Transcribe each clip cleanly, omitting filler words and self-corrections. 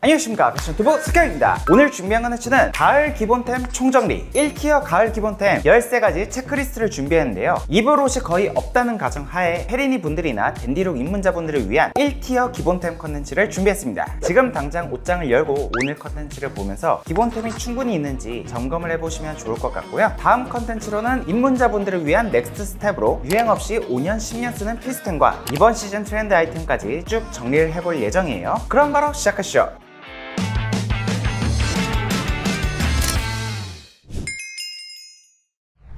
안녕하십니까, 패션튜브 석영입니다. 오늘 준비한 컨텐츠는 가을 기본템 총정리 1티어 가을 기본템 13가지 체크리스트를 준비했는데요. 입을 옷이 거의 없다는 가정하에 페리니 분들이나 댄디룩 입문자분들을 위한 1티어 기본템 컨텐츠를 준비했습니다. 지금 당장 옷장을 열고 오늘 컨텐츠를 보면서 기본템이 충분히 있는지 점검을 해보시면 좋을 것 같고요. 다음 컨텐츠로는 입문자분들을 위한 넥스트 스텝으로 유행 없이 5년, 10년 쓰는 필수템과 이번 시즌 트렌드 아이템까지 쭉 정리를 해볼 예정이에요. 그럼 바로 시작하시죠.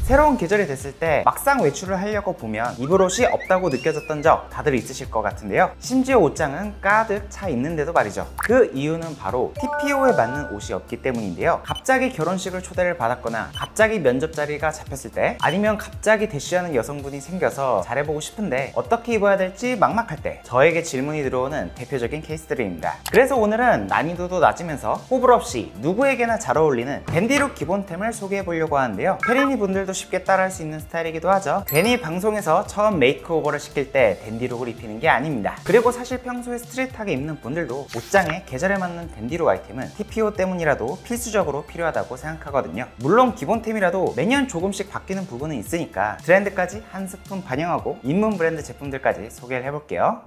새로운 계절이 됐을 때 막상 외출을 하려고 보면 입을 옷이 없다고 느껴졌던 적 다들 있으실 것 같은데요. 심지어 옷장은 가득 차 있는데도 말이죠. 그 이유는 바로 TPO에 맞는 옷이 없기 때문인데요. 갑자기 결혼식을 초대를 받았거나 갑자기 면접 자리가 잡혔을 때, 아니면 갑자기 대쉬하는 여성분이 생겨서 잘해보고 싶은데 어떻게 입어야 될지 막막할 때 저에게 질문이 들어오는 대표적인 케이스들입니다. 그래서 오늘은 난이도도 낮으면서 호불호 없이 누구에게나 잘 어울리는 댄디룩 기본템을 소개해 보려고 하는데요. 페리니 분들도 쉽게 따라할 수 있는 스타일이기도 하죠. 괜히 방송에서 처음 메이크오버를 시킬 때 댄디룩을 입히는 게 아닙니다. 그리고 사실 평소에 스트릿하게 입는 분들도 옷장에 계절에 맞는 댄디룩 아이템은 TPO 때문이라도 필수적으로 필요하다고 생각하거든요. 물론 기본템이라도 매년 조금씩 바뀌는 부분은 있으니까 트렌드까지 한 스푼 반영하고 입문 브랜드 제품들까지 소개를 해볼게요.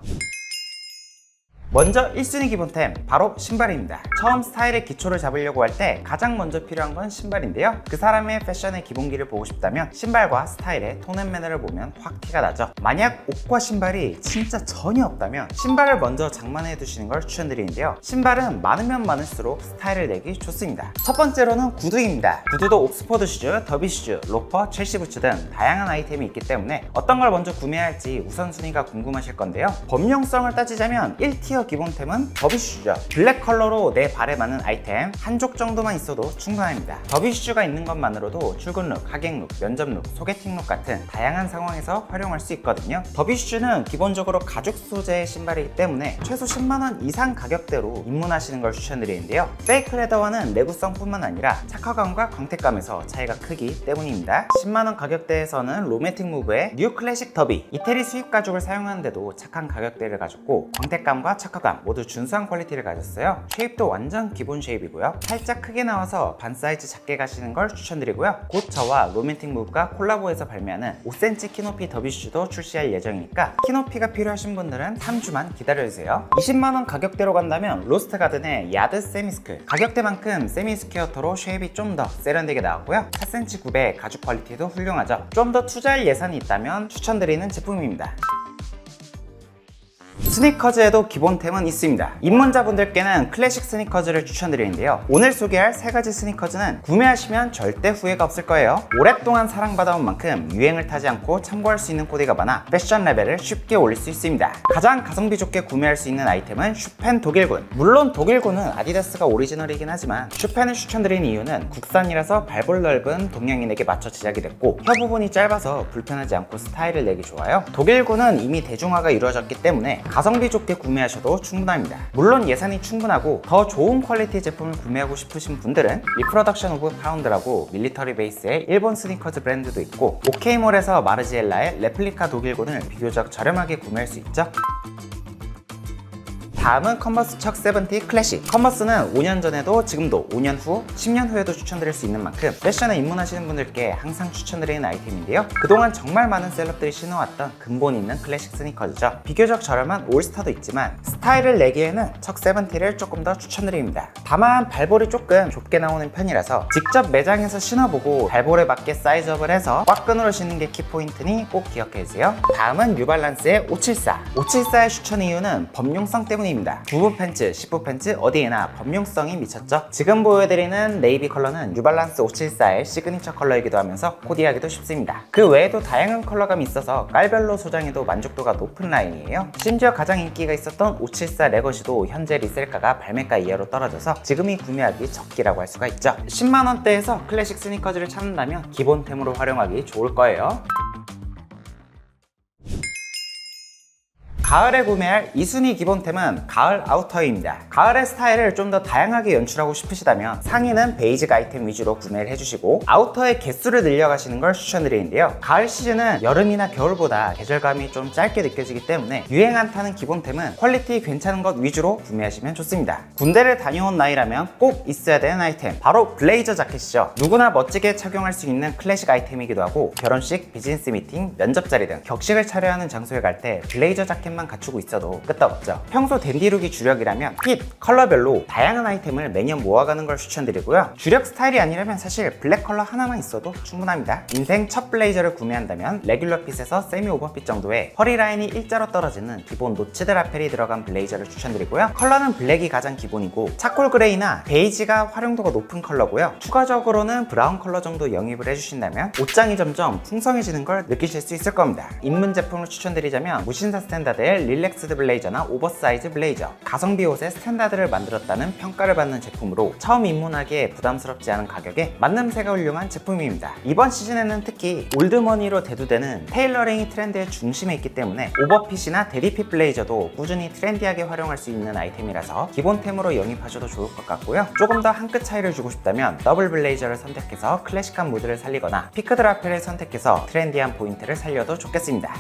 먼저 1순위 기본템, 바로 신발입니다. 처음 스타일의 기초를 잡으려고 할 때 가장 먼저 필요한 건 신발인데요. 그 사람의 패션의 기본기를 보고 싶다면 신발과 스타일의 톤 앤 매너를 보면 확 티가 나죠. 만약 옷과 신발이 진짜 전혀 없다면 신발을 먼저 장만해 두시는 걸 추천드리는데요. 신발은 많으면 많을수록 스타일을 내기 좋습니다. 첫 번째로는 구두입니다. 구두도 옥스퍼드 슈즈, 더비 슈즈, 로퍼, 첼시 부츠 등 다양한 아이템이 있기 때문에 어떤 걸 먼저 구매할지 우선순위가 궁금하실 건데요. 범용성을 따지자면 1티어 기본템은 더비 슈즈죠. 블랙 컬러로 내 발에 맞는 아이템 한 쪽 정도만 있어도 충분합니다. 더비 슈즈가 있는 것만으로도 출근 룩, 하객 룩, 면접 룩, 소개팅 룩 같은 다양한 상황에서 활용할 수 있거든요. 더비 슈즈는 기본적으로 가죽 소재의 신발이기 때문에 최소 10만원 이상 가격대로 입문하시는 걸 추천드리는데요. 페이크 레더와는 내구성뿐만 아니라 착화감과 광택감에서 차이가 크기 때문입니다. 10만원 가격대에서는 로맨틱 무브의 뉴 클래식 더비, 이태리 수입 가죽을 사용하는데도 착한 가격대를 가졌고 광택감과 착화감 모두 준수한 퀄리티를 가졌어요. 쉐입도 완전 기본 쉐입이고요. 살짝 크게 나와서 반 사이즈 작게 가시는 걸 추천드리고요. 곧 저와 로맨틱 무브가 콜라보해서 발매하는 5cm 키높이 더비 슈즈도 출시할 예정이니까 키높이가 필요하신 분들은 3주만 기다려주세요. 20만원 가격대로 간다면 로스트 가든의 야드 세미스크, 가격대만큼 세미스퀘어터로 쉐입이 좀 더 세련되게 나왔고요. 4cm 굽의 가죽 퀄리티도 훌륭하죠. 좀 더 투자할 예산이 있다면 추천드리는 제품입니다. 스니커즈에도 기본템은 있습니다. 입문자분들께는 클래식 스니커즈를 추천드리는데요. 오늘 소개할 3가지 스니커즈는 구매하시면 절대 후회가 없을 거예요. 오랫동안 사랑받아온 만큼 유행을 타지 않고 참고할 수 있는 코디가 많아 패션 레벨을 쉽게 올릴 수 있습니다. 가장 가성비 좋게 구매할 수 있는 아이템은 슈펜 독일군. 물론 독일군은 아디다스가 오리지널이긴 하지만 슈펜을 추천드리는 이유는 국산이라서 발볼 넓은 동양인에게 맞춰 제작이 됐고 혀 부분이 짧아서 불편하지 않고 스타일을 내기 좋아요. 독일군은 이미 대중화가 이루어졌기 때문에 가성비 좋게 구매하셔도 충분합니다. 물론 예산이 충분하고 더 좋은 퀄리티 제품을 구매하고 싶으신 분들은 리프로덕션 오브 파운드라고 밀리터리 베이스의 일본 스니커즈 브랜드도 있고 오케이몰에서 마르지엘라의 레플리카 독일군을 비교적 저렴하게 구매할 수 있죠. 다음은 컨버스 척 70 클래식. 컨버스는 5년 전에도 지금도 5년 후, 10년 후에도 추천드릴 수 있는 만큼 패션에 입문하시는 분들께 항상 추천드리는 아이템인데요. 그동안 정말 많은 셀럽들이 신어왔던 근본 있는 클래식 스니커즈죠. 비교적 저렴한 올스타도 있지만 스타일을 내기에는 척 70를 조금 더 추천드립니다. 다만 발볼이 조금 좁게 나오는 편이라서 직접 매장에서 신어보고 발볼에 맞게 사이즈업을 해서 꽉끈으로 신는 게 키포인트니 꼭 기억해주세요. 다음은 뉴발란스의 574. 574의 추천 이유는 범용성 때문입니다. 부부 팬츠, 시프 팬츠 어디에나 범용성이 미쳤죠. 지금 보여드리는 네이비 컬러는 뉴발란스 574의 시그니처 컬러이기도 하면서 코디하기도 쉽습니다. 그 외에도 다양한 컬러감이 있어서 깔별로 소장해도 만족도가 높은 라인이에요. 심지어 가장 인기가 있었던 574 레거시도 현재 리셀가가 발매가 이하로 떨어져서 지금이 구매하기 적기라고 할 수가 있죠. 10만원대에서 클래식 스니커즈를 찾는다면 기본템으로 활용하기 좋을 거예요. 가을에 구매할 2순위 기본템은 가을 아우터입니다. 가을의 스타일을 좀 더 다양하게 연출하고 싶으시다면 상의는 베이직 아이템 위주로 구매를 해주시고 아우터의 개수를 늘려가시는 걸 추천드리는데요. 가을 시즌은 여름이나 겨울보다 계절감이 좀 짧게 느껴지기 때문에 유행 안 타는 기본템은 퀄리티 괜찮은 것 위주로 구매하시면 좋습니다. 군대를 다녀온 나이라면 꼭 있어야 되는 아이템, 바로 블레이저 자켓이죠. 누구나 멋지게 착용할 수 있는 클래식 아이템이기도 하고 결혼식, 비즈니스 미팅, 면접 자리 등 격식을 차려하는 장소에 갈 때 블레이저 자켓만 갖추고 있어도 끄떡없죠. 평소 댄디룩이 주력이라면 핏, 컬러별로 다양한 아이템을 매년 모아가는 걸 추천드리고요. 주력 스타일이 아니라면 사실 블랙 컬러 하나만 있어도 충분합니다. 인생 첫 블레이저를 구매한다면 레귤러 핏에서 세미 오버핏 정도의 허리 라인이 일자로 떨어지는 기본 노치드 라펠이 들어간 블레이저를 추천드리고요. 컬러는 블랙이 가장 기본이고 차콜 그레이나 베이지가 활용도가 높은 컬러고요. 추가적으로는 브라운 컬러 정도 영입을 해주신다면 옷장이 점점 풍성해지는 걸 느끼실 수 있을 겁니다. 입문 제품을 추천드리자면 무신사 스탠다드의 릴렉스드 블레이저나 오버사이즈 블레이저, 가성비 옷의 스탠다드를 만들었다는 평가를 받는 제품으로 처음 입문하기에 부담스럽지 않은 가격에 만듦새가 훌륭한 제품입니다. 이번 시즌에는 특히 올드머니로 대두되는 테일러링이 트렌드의 중심에 있기 때문에 오버핏이나 데리핏 블레이저도 꾸준히 트렌디하게 활용할 수 있는 아이템이라서 기본템으로 영입하셔도 좋을 것 같고요. 조금 더 한 끗 차이를 주고 싶다면 더블 블레이저를 선택해서 클래식한 무드를 살리거나 피크드 라펠을 선택해서 트렌디한 포인트를 살려도 좋겠습니다.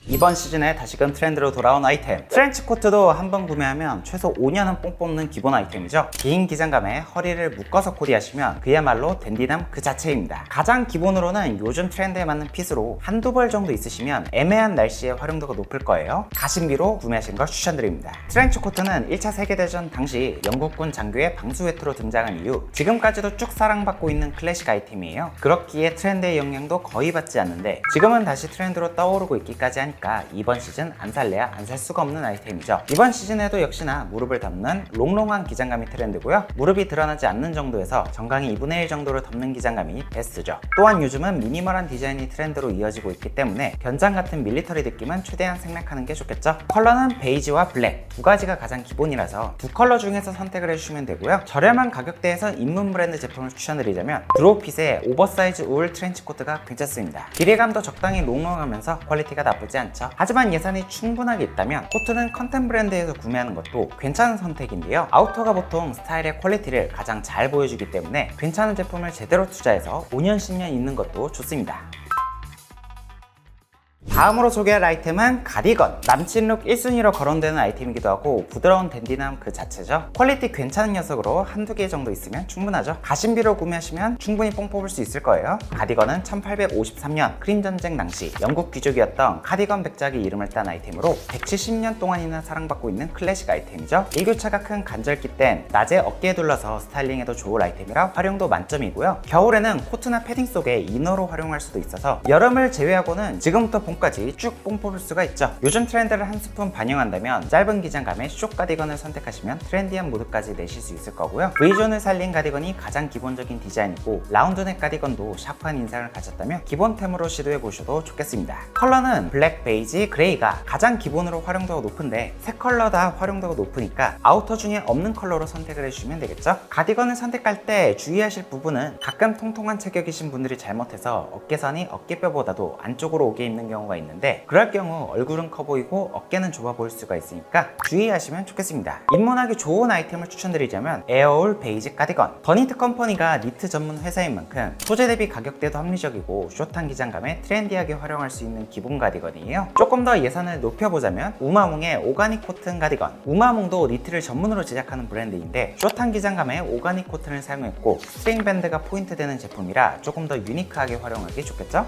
이번 시즌에 다시금 트렌드로 돌아온 아이템, 트렌치 코트도 한번 구매하면 최소 5년은 뽕 뽑는 기본 아이템이죠. 긴 기장감에 허리를 묶어서 코디하시면 그야말로 댄디남 그 자체입니다. 가장 기본으로는 요즘 트렌드에 맞는 핏으로 한두 벌 정도 있으시면 애매한 날씨에 활용도가 높을 거예요. 가심비로 구매하시는 걸 추천드립니다. 트렌치 코트는 1차 세계대전 당시 영국군 장교의 방수회투로 등장한 이후 지금까지도 쭉 사랑받고 있는 클래식 아이템이에요. 그렇기에 트렌드의 영향도 거의 받지 않는데 지금은 다시 트렌드로 떠오르고 있기까지 하니까 이번 시즌 안 살래야 안 살 수가 없는 아이템이죠. 이번 시즌에도 역시나 무릎을 덮는 롱롱한 기장감이 트렌드고요. 무릎이 드러나지 않는 정도에서 정강이 2분의 1 정도를 덮는 기장감이 베스트죠. 또한 요즘은 미니멀한 디자인이 트렌드로 이어지고 있기 때문에 견장 같은 밀리터리 느낌은 최대한 생략하는 게 좋겠죠. 컬러는 베이지와 블랙 두 가지가 가장 기본이라서 두 컬러 중에서 선택을 해주시면 되고요. 저렴한 가격대에서 입문 브랜드 제품을 추천드리자면 드로우핏의 오버사이즈 울 트렌치 코트가 괜찮습니다. 길이감도 적당히 롱롱하면서 퀄리티가 나쁘지 않죠. 하지만 예산이 충분하게 있다면 코트는 컨템 브랜드에서 구매하는 것도 괜찮은 선택인데요. 아우터가 보통 스타일의 퀄리티를 가장 잘 보여주기 때문에 괜찮은 제품을 제대로 투자해서 5년 10년 입는 것도 좋습니다. 다음으로 소개할 아이템은 가디건. 남친 룩 1순위로 거론되는 아이템이기도 하고 부드러운 댄디남 그 자체죠. 퀄리티 괜찮은 녀석으로 한두 개 정도 있으면 충분하죠. 가심비로 구매하시면 충분히 뽕 뽑을 수 있을 거예요. 가디건은 1853년 크림전쟁 당시 영국 귀족이었던 카디건 백작이 이름을 딴 아이템으로 170년 동안이나 사랑받고 있는 클래식 아이템이죠. 일교차가 큰 간절기 땐 낮에 어깨에 둘러서 스타일링에도 좋을 아이템이라 활용도 만점이고요. 겨울에는 코트나 패딩 속에 이너로 활용할 수도 있어서 여름을 제외하고는 지금부터 까지 쭉 뽕 뽑을 수가 있죠. 요즘 트렌드를 한 스푼 반영한다면 짧은 기장감의 숏 가디건을 선택하시면 트렌디한 무드까지 내실 수 있을 거고요. V존을 살린 가디건이 가장 기본적인 디자인이고 라운드넥 가디건도 샤프한 인상을 가졌다면 기본템으로 시도해 보셔도 좋겠습니다. 컬러는 블랙, 베이지, 그레이가 가장 기본으로 활용도가 높은데 세 컬러 다 활용도가 높으니까 아우터 중에 없는 컬러로 선택을 해주시면 되겠죠. 가디건을 선택할 때 주의하실 부분은 가끔 통통한 체격이신 분들이 잘못해서 어깨선이 어깨뼈보다도 안쪽으로 오게 입는 경우가 있는데 그럴 경우 얼굴은 커 보이고 어깨는 좁아 보일 수가 있으니까 주의하시면 좋겠습니다. 입문하기 좋은 아이템을 추천드리자면 에어울 베이직 가디건. 더니트 컴퍼니가 니트 전문 회사인 만큼 소재 대비 가격대도 합리적이고 숏한 기장감에 트렌디하게 활용할 수 있는 기본 가디건이에요. 조금 더 예산을 높여보자면 우마몽의 오가닉 코튼 가디건. 우마몽도 니트를 전문으로 제작하는 브랜드인데 숏한 기장감에 오가닉 코튼을 사용했고 스트링 밴드가 포인트 되는 제품이라 조금 더 유니크하게 활용하기 좋겠죠?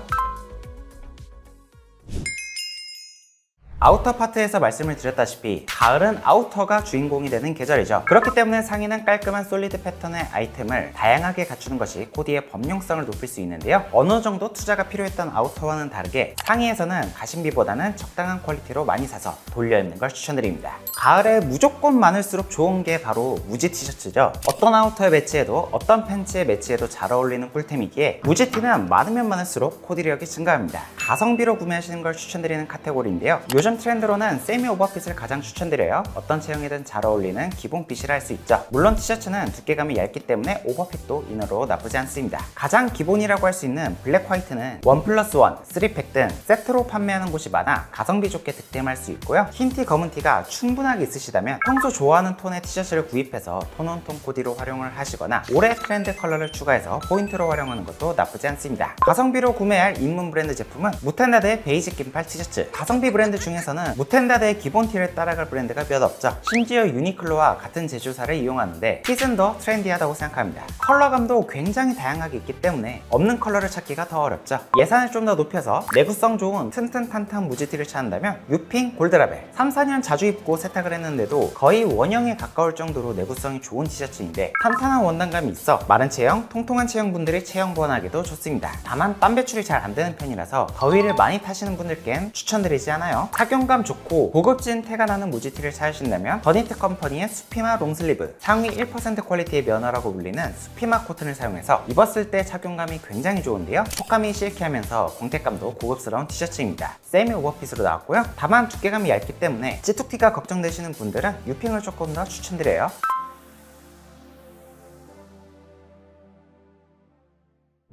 아우터 파트에서 말씀을 드렸다시피 가을은 아우터가 주인공이 되는 계절이죠. 그렇기 때문에 상의는 깔끔한 솔리드 패턴의 아이템을 다양하게 갖추는 것이 코디의 범용성을 높일 수 있는데요. 어느 정도 투자가 필요했던 아우터와는 다르게 상의에서는 가심비보다는 적당한 퀄리티로 많이 사서 돌려 입는 걸 추천드립니다. 가을에 무조건 많을수록 좋은 게 바로 무지 티셔츠죠. 어떤 아우터에 매치해도 어떤 팬츠에 매치해도 잘 어울리는 꿀템이기에 무지티는 많으면 많을수록 코디력이 증가합니다. 가성비로 구매하시는 걸 추천드리는 카테고리인데요. 요즘 요즘 트렌드로는 세미 오버핏을 가장 추천드려요. 어떤 체형이든 잘 어울리는 기본 핏이라 할 수 있죠. 물론 티셔츠는 두께감이 얇기 때문에 오버핏도 이너로 나쁘지 않습니다. 가장 기본이라고 할 수 있는 블랙 화이트는 1+1, 3팩 등 세트로 판매하는 곳이 많아 가성비 좋게 득템할 수 있고요. 흰티, 검은티가 충분하게 있으시다면 평소 좋아하는 톤의 티셔츠를 구입해서 톤온톤 코디로 활용을 하시거나 올해 트렌드 컬러를 추가해서 포인트로 활용하는 것도 나쁘지 않습니다. 가성비로 구매할 입문 브랜드 제품은 무텐다드의 베이직 긴팔 티셔츠. 가성비 브랜드 중에서는 무텐다드의 기본 티를 따라갈 브랜드가 몇 없죠. 심지어 유니클로와 같은 제조사를 이용하는데 핏은 더 트렌디하다고 생각합니다. 컬러감도 굉장히 다양하게 있기 때문에 없는 컬러를 찾기가 더 어렵죠. 예산을 좀 더 높여서 내구성 좋은 튼튼탄탄 무지티를 찾는다면 유핑 골드라벨. 3, 4년 자주 입고 세탁을 했는데도 거의 원형에 가까울 정도로 내구성이 좋은 티셔츠인데 탄탄한 원단감이 있어 마른 체형, 통통한 체형 분들이 체형 보완하기도 좋습니다. 다만 땀 배출이 잘 안 되는 편이라서 더위를 많이 타시는 분들께는 추천드리지 않아요. 착용감 좋고 고급진 태가 나는 무지티를 찾으신다면 더니트 컴퍼니의 수피마 롱슬리브, 상위 1% 퀄리티의 면허라고 불리는 수피마 코튼을 사용해서 입었을 때 착용감이 굉장히 좋은데요. 촉감이 실키하면서 광택감도 고급스러운 티셔츠입니다. 세미 오버핏으로 나왔고요. 다만 두께감이 얇기 때문에 찌툭티가 걱정되시는 분들은 유핑을 조금 더 추천드려요.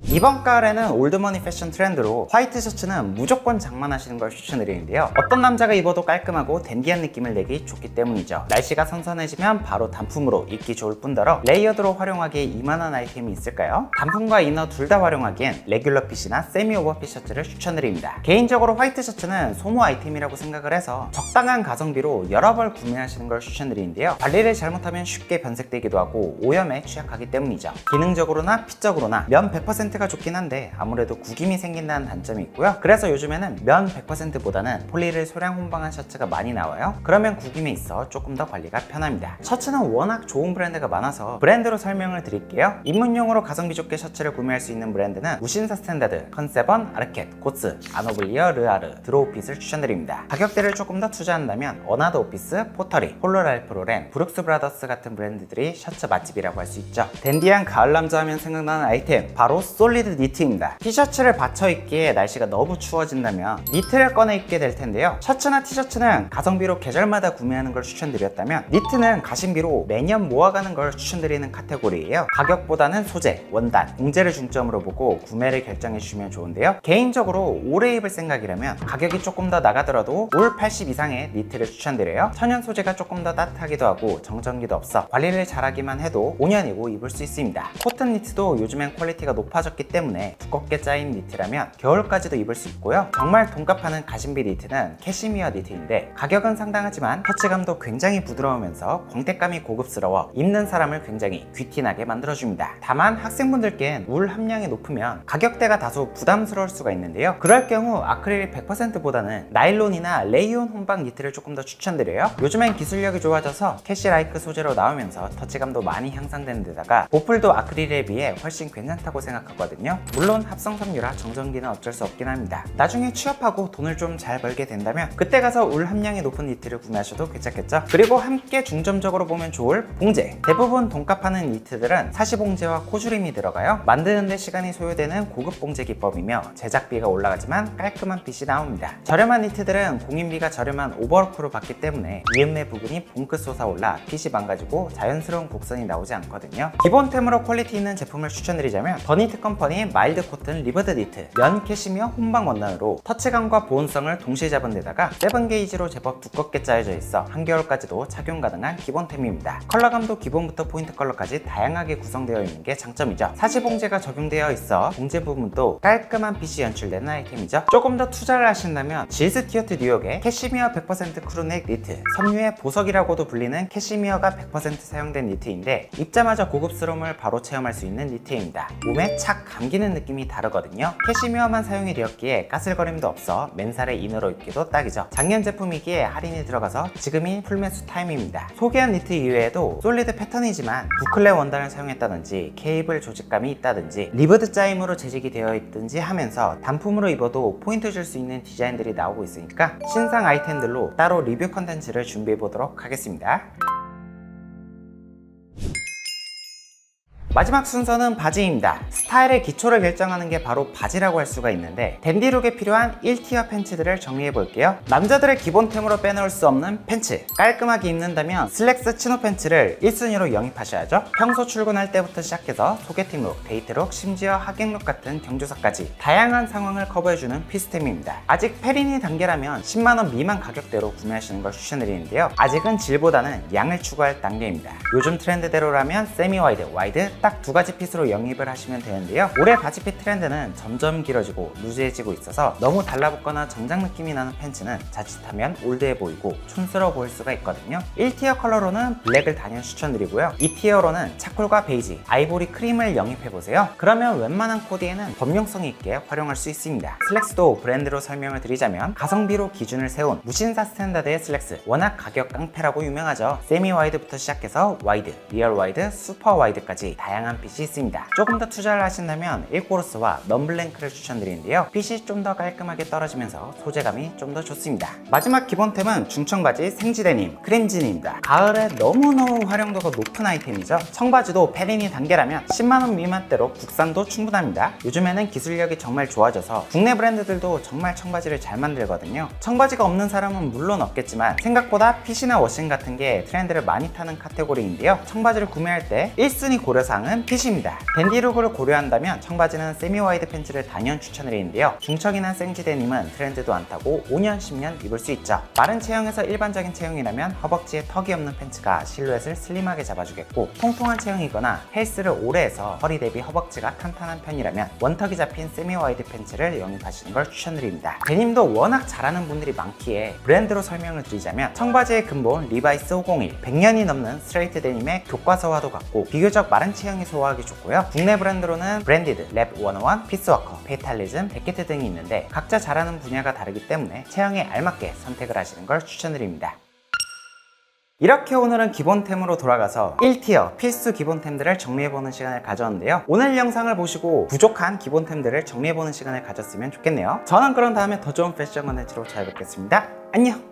이번 가을에는 올드머니 패션 트렌드로 화이트 셔츠는 무조건 장만하시는 걸 추천드리는데요. 어떤 남자가 입어도 깔끔하고 댄디한 느낌을 내기 좋기 때문이죠. 날씨가 선선해지면 바로 단품으로 입기 좋을 뿐더러 레이어드로 활용하기에 이만한 아이템이 있을까요? 단품과 이너 둘 다 활용하기엔 레귤러 핏이나 세미 오버핏 셔츠를 추천드립니다. 개인적으로 화이트 셔츠는 소모 아이템이라고 생각을 해서 적당한 가성비로 여러 벌 구매하시는 걸 추천드리는데요. 관리를 잘못하면 쉽게 변색되기도 하고 오염에 취약하기 때문이죠. 기능적으로나 핏적으로나 면 100%가 좋긴 한데 아무래도 구김이 생긴다는 단점이 있고요. 그래서 요즘에는 면 100%보다는 폴리를 소량 혼방한 셔츠가 많이 나와요. 그러면 구김에 있어 조금 더 관리가 편합니다. 셔츠는 워낙 좋은 브랜드가 많아서 브랜드로 설명을 드릴게요. 입문용으로 가성비 좋게 셔츠를 구매할 수 있는 브랜드는 무신사 스탠다드, 컨세번, 아르켓, 고츠, 아노블리어, 르아르, 드로우핏을 추천드립니다. 가격대를 조금 더 투자한다면 어나더 오피스, 포터리, 폴로랄프 로렌, 브룩스 브라더스 같은 브랜드들이 셔츠 맛집이라고 할 수 있죠. 댄디한 가을 남자 하면 생각나는 아이템 바로 솔리드 니트입니다. 티셔츠를 받쳐 입기에 날씨가 너무 추워진다면 니트를 꺼내 입게 될 텐데요. 셔츠나 티셔츠는 가성비로 계절마다 구매하는 걸 추천드렸다면 니트는 가심비로 매년 모아가는 걸 추천드리는 카테고리예요. 가격보다는 소재, 원단, 공제를 중점으로 보고 구매를 결정해 주시면 좋은데요. 개인적으로 오래 입을 생각이라면 가격이 조금 더 나가더라도 올 80 이상의 니트를 추천드려요. 천연 소재가 조금 더 따뜻하기도 하고 정전기도 없어 관리를 잘하기만 해도 5년이고 입을 수 있습니다. 코튼 니트도 요즘엔 퀄리티가 높아졌기 때문에 두껍게 짜인 니트라면 겨울까지도 입을 수 있고요. 정말 돈값하는 가심비 니트는 캐시미어 니트인데 가격은 상당하지만 터치감도 굉장히 부드러우면서 광택감이 고급스러워 입는 사람을 굉장히 귀티나게 만들어줍니다. 다만 학생분들께는 울 함량이 높으면 가격대가 다소 부담스러울 수가 있는데요. 그럴 경우 아크릴 100%보다는 나일론이나 레이온 혼방 니트를 조금 더 추천드려요. 요즘엔 기술력이 좋아져서 캐시라이크 소재로 나오면서 터치감도 많이 향상되는 데다가 보풀도 아크릴에 비해 훨씬 괜찮다고 생각하거든요. 물론 합성 섬유라 정전기는 어쩔 수 없긴 합니다. 나중에 취업하고 돈을 좀 잘 벌게 된다면 그때 가서 울 함량이 높은 니트를 구매하셔도 괜찮겠죠. 그리고 함께 중점적으로 보면 좋을 봉제. 대부분 돈값하는 니트들은 사시봉제와 코주림이 들어가요. 만드는데 시간이 소요되는 고급 봉제 기법이며 제작비가 올라가지만 깔끔한 핏이 나옵니다. 저렴한 니트들은 공인비가 저렴한 오버워크로 받기 때문에 이음매 부분이 봉긋 솟아올라 핏이 망가지고 자연스러운 곡선이 나오지 않거든요. 기본템으로 퀄리티 있는 제품을 추천드리자면 더니트 컴퍼니의 마일드 코튼 리버드 니트, 면 캐시미어 혼방 원단으로 터치감과 보온성을 동시에 잡은 데다가 7게이지로 제법 두껍게 짜여져 있어 한겨울까지도 착용 가능한 기본템입니다. 컬러감도 기본부터 포인트 컬러까지 다양하게 구성되어 있는 게 장점이죠. 사시봉제가 적용되어 있어 봉제 부분도 깔끔한 핏이 연출되는 아이템이죠. 조금 더 투자를 하신다면 질스튜어트 뉴욕의 캐시미어 100% 크루넥 니트, 섬유의 보석이라고도 불리는 캐시미어가 100% 사용된 니트인데 입자마자 고급스러움을 바로 체험할 수 있는 니트입니다. 몸에 착 감기는 느낌이 다르거든요. 캐시미어만 사용이 되었기에 까슬거림도 없어 맨살에 이너로 입기도 딱이죠. 작년 제품이기에 할인이 들어가서 지금이 풀매수 타임입니다. 소개한 니트 이외에도 솔리드 패턴이지만 부클레 원단을 사용했다든지 케이블 조직감이 있다든지 리버드 짜임으로 재직이 되어 있든지 하면서 단품으로 입어도 포인트 줄 수 있는 디자인들이 나오고 있으니까 신상 아이템들로 따로 리뷰 컨텐츠를 준비해 보도록 하겠습니다. 마지막 순서는 바지입니다. 스타일의 기초를 결정하는 게 바로 바지라고 할 수가 있는데 댄디룩에 필요한 1티어 팬츠들을 정리해 볼게요. 남자들의 기본템으로 빼놓을 수 없는 팬츠. 깔끔하게 입는다면 슬랙스 치노 팬츠를 1순위로 영입하셔야죠. 평소 출근할 때부터 시작해서 소개팅룩, 데이트룩, 심지어 하객룩 같은 경조사까지 다양한 상황을 커버해주는 필수템입니다. 아직 페리니 단계라면 10만원 미만 가격대로 구매하시는 걸 추천드리는데요. 아직은 질보다는 양을 추구할 단계입니다. 요즘 트렌드대로라면 세미 와이드, 와이드 딱 두 가지 핏으로 영입을 하시면 되는데요. 올해 바지핏 트렌드는 점점 길어지고 루즈해지고 있어서 너무 달라붙거나 정장 느낌이 나는 팬츠는 자칫하면 올드해 보이고 촌스러워 보일 수가 있거든요. 1티어 컬러로는 블랙을 단연 추천드리고요. 2티어로는 차콜과 베이지, 아이보리 크림을 영입해보세요. 그러면 웬만한 코디에는 범용성 있게 활용할 수 있습니다. 슬랙스도 브랜드로 설명을 드리자면 가성비로 기준을 세운 무신사 스탠다드의 슬랙스, 워낙 가격 깡패라고 유명하죠. 세미 와이드부터 시작해서 와이드, 리얼 와이드, 슈퍼 와이드까지 다양한 핏이 있습니다. 조금 더 투자를 하신다면 일코르스와 넘블랭크를 추천드리는데요. 핏이 좀 더 깔끔하게 떨어지면서 소재감이 좀 더 좋습니다. 마지막 기본템은 중청바지 생지데님, 크림진입니다. 가을에 너무너무 활용도가 높은 아이템이죠. 청바지도 페리니 단계라면 10만원 미만대로 국산도 충분합니다. 요즘에는 기술력이 정말 좋아져서 국내 브랜드들도 정말 청바지를 잘 만들거든요. 청바지가 없는 사람은 물론 없겠지만 생각보다 핏이나 워싱 같은 게 트렌드를 많이 타는 카테고리인데요. 청바지를 구매할 때 1순위 고려사항은 핏입니다. 댄디룩을 고려한다면 청바지는 세미 와이드 팬츠를 단연 추천드리는데요. 중청이나 생지데님은 트렌드도 안 타고 5년, 10년 입을 수 있죠. 마른 체형에서 일반적인 체형이라면 허벅지에 턱이 없는 팬츠가 실루엣을 슬림하게 잡아주겠고, 통통한 체형이거나 헬스를 오래 해서 허리 대비 허벅지가 탄탄한 편이라면 원턱이 잡힌 세미 와이드 팬츠를 영입하시는 걸 추천드립니다. 데님도 워낙 잘하는 분들이 많기에 브랜드로 설명을 드리자면 청바지의 근본 리바이스 501, 100년이 넘는 스트레이트 데님의 교과서와도 같고 비교적 마른 체형이 소화하기 좋고요. 국내 브랜드로는 브랜디드, 랩 101, 피스워커, 페이탈리즘, 데케트 등이 있는데 각자 잘하는 분야가 다르기 때문에 체형에 알맞게 선택을 하시는 걸 추천드립니다. 이렇게 오늘은 기본템으로 돌아가서 1티어 필수 기본템들을 정리해보는 시간을 가졌는데요. 오늘 영상을 보시고 부족한 기본템들을 정리해보는 시간을 가졌으면 좋겠네요. 저는 그럼 다음에 더 좋은 패션 컨텐츠로 찾아뵙겠습니다. 안녕!